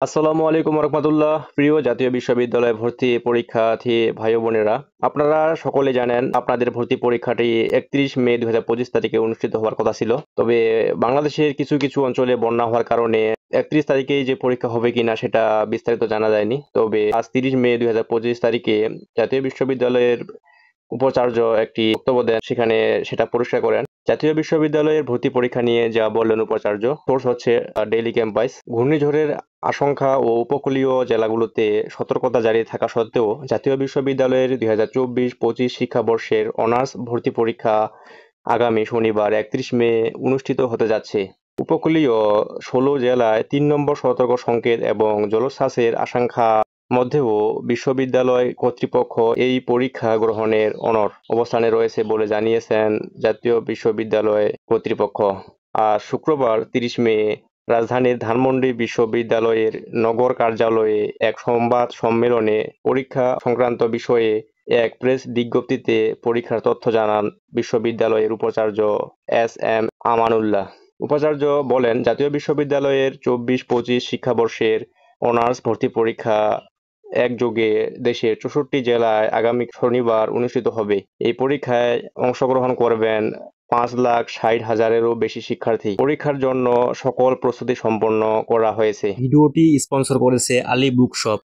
আসসালামু আলাইকুম রহমতুল্লাহ। প্রিয় জাতীয় বিশ্ববিদ্যালয় ভর্তি পরীক্ষার্থী ভাই ও বোনেরা, আপনারা সকলে জানেন আপনাদের ভর্তি পরীক্ষাটি 31 মে 2025 তারিখে অনুষ্ঠিত হওয়ার কথা ছিল। তবে বাংলাদেশের কিছু কিছু অঞ্চলে বন্যা হওয়ার কারণে 31 তারিখেই যে পরীক্ষা হবে কিনা সেটা বিস্তারিত জানা যায়নি। তবে আজ 30 মে 2025 তারিখে জাতীয় বিশ্ববিদ্যালয়ের উপাচার্য একটি বক্তব্য দেন, সেখানে সেটা পরিষ্কার করেন। জাতীয় বিশ্ববিদ্যালয়ের ভর্তি পরীক্ষা নিয়ে যা বললেন উপাচার্য, সোর্স হচ্ছে ডেইলি ক্যাম্পাস। ঘূর্ণিঝড়ের আশঙ্কা ও উপকূলীয় জেলাগুলোতে সতর্কতা জারি থাকা সত্ত্বেও জাতীয় বিশ্ববিদ্যালয়ের 2024-25 শিক্ষাবর্ষের অনার্স ভর্তি পরীক্ষা আগামী শনিবার 31 মে অনুষ্ঠিত হতে যাচ্ছে। উপকূলীয় 16 জেলায় 3 নম্বর সতর্ক সংকেত এবং জলোচ্ছ্বাসের আশঙ্কা মধ্যেও বিশ্ববিদ্যালয় কর্তৃপক্ষ এই পরীক্ষা গ্রহণের অনড় অবস্থানে রয়েছে বলে জানিয়েছেন জাতীয় বিশ্ববিদ্যালয় কর্তৃপক্ষ। আজ শুক্রবার 30 মে রাজধানীর ধানমন্ডি বিশ্ববিদ্যালয়ের নগর কার্যালয়ে এক সংবাদ সম্মেলনে পরীক্ষা সংক্রান্ত বিষয়ে এক প্রেস বিজ্ঞপ্তিতে পরীক্ষার তথ্য জানান বিশ্ববিদ্যালয়ের উপাচার্য এস.এম. আমানুল্লাহ। উপাচার্য বলেন, জাতীয় বিশ্ববিদ্যালয়ের 24-25 শিক্ষাবর্ষের অনার্স ভর্তি পরীক্ষা একযোগে দেশের 64 জেলায় আগামী শনিবার অনুষ্ঠিত হবে। এই পরীক্ষায় অংশগ্রহণ করবেন 5,60,000-এরও বেশি শিক্ষার্থী। পরীক্ষার জন্য সকল প্রস্তুতি সম্পন্ন করা হয়েছে। ভিডিওটি স্পন্সর করেছে আলী বুক শপ।